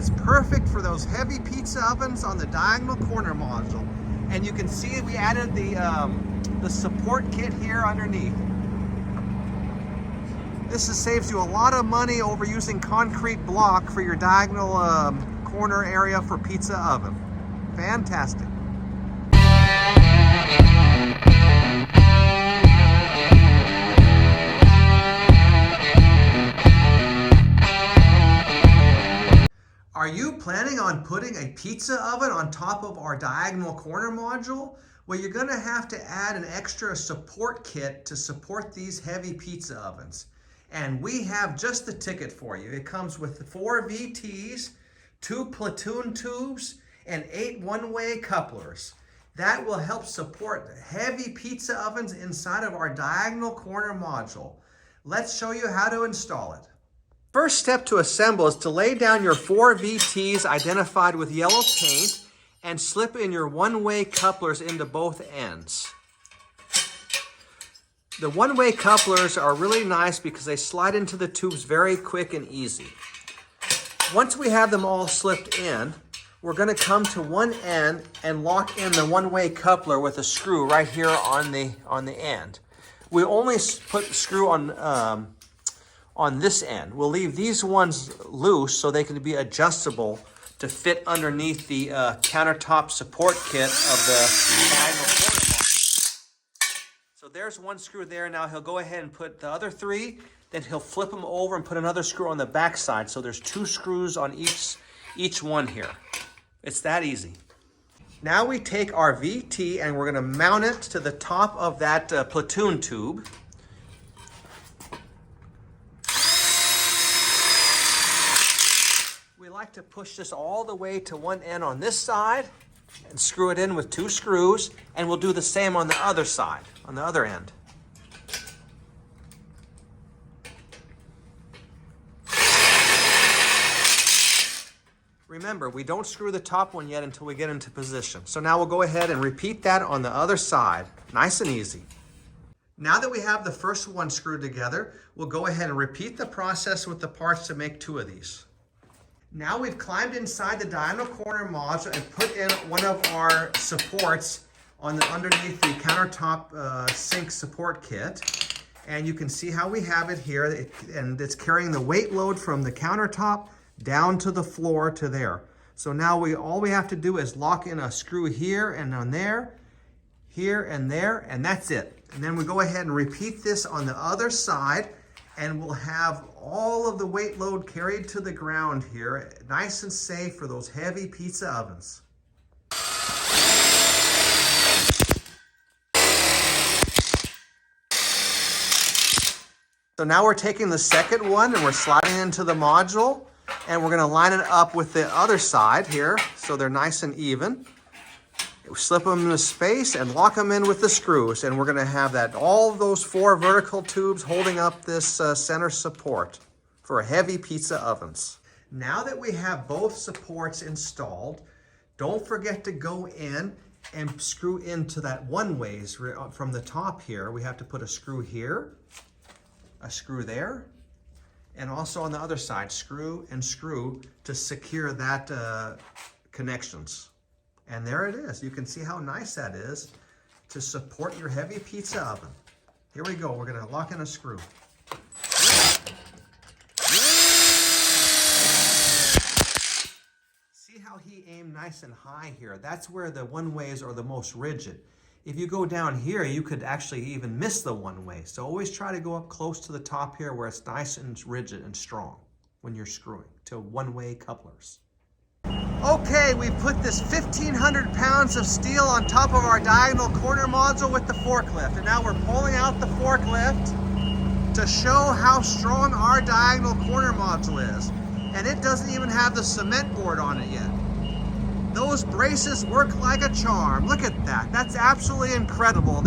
It's perfect for those heavy pizza ovens on the diagonal corner module. And you can see we added the support kit here underneath. This saves you a lot of money over using concrete block for your diagonal corner area for pizza oven. Fantastic. Are you planning on putting a pizza oven on top of our diagonal corner module? Well, you're going to have to add an extra support kit to support these heavy pizza ovens. And we have just the ticket for you. It comes with 4 VTs, 2 platoon tubes, and 8 one-way couplers. That will help support heavy pizza ovens inside of our diagonal corner module. Let's show you how to install it. First step to assemble is to lay down your 4 VTs identified with yellow paint and slip in your one-way couplers into both ends. The one-way couplers are really nice because they slide into the tubes very quick and easy. Once we have them all slipped in, we're going to come to one end and lock in the one-way coupler with a screw right here on the end. We only put the screw on this end. We'll leave these ones loose so they can be adjustable to fit underneath the countertop support kit of the diagonal corner module. So there's one screw there. Now he'll go ahead and put the other 3, then he'll flip them over and put another screw on the back side. So there's 2 screws on each one here. It's that easy. Now we take our VT and we're going to mount it to the top of that platoon tube. We like to push this all the way to one end on this side and screw it in with 2 screws, and we'll do the same on the other side, on the other end. Remember, we don't screw the top one yet until we get into position. So now we'll go ahead and repeat that on the other side. Nice and easy. Now that we have the first one screwed together, we'll go ahead and repeat the process with the parts to make 2 of these. Now we've climbed inside the diagonal corner module and put in one of our supports underneath the countertop sink support kit. And you can see how we have it here, and it's carrying the weight load from the countertop down to the floor to there. So now all we have to do is lock in a screw here and on there, here and there, and that's it. And then we go ahead and repeat this on the other side, and we'll have all of the weight load carried to the ground here, nice and safe for those heavy pizza ovens. So now we're taking the second one and we're sliding into the module, and we're going to line it up with the other side here so they're nice and even. Slip them into space and lock them in with the screws, and we're going to have all of those 4 vertical tubes holding up this center support for heavy pizza ovens. Now that we have both supports installed, don't forget to go in and screw into that one-ways from the top here. We have to put a screw here, a screw there, and also on the other side, screw and screw to secure that connections. And there it is. You can see how nice that is to support your heavy pizza oven. Here we go. We're going to lock in a screw. See how he aimed nice and high here? That's where the one-ways are the most rigid. If you go down here, you could actually even miss the one-way. So always try to go up close to the top here where it's nice and rigid and strong when you're screwing to one-way couplers. Okay, we put this 1,500 pounds of steel on top of our diagonal corner module with the forklift. And now we're pulling out the forklift to show how strong our diagonal corner module is. And it doesn't even have the cement board on it yet. Those braces work like a charm. Look at that. That's absolutely incredible.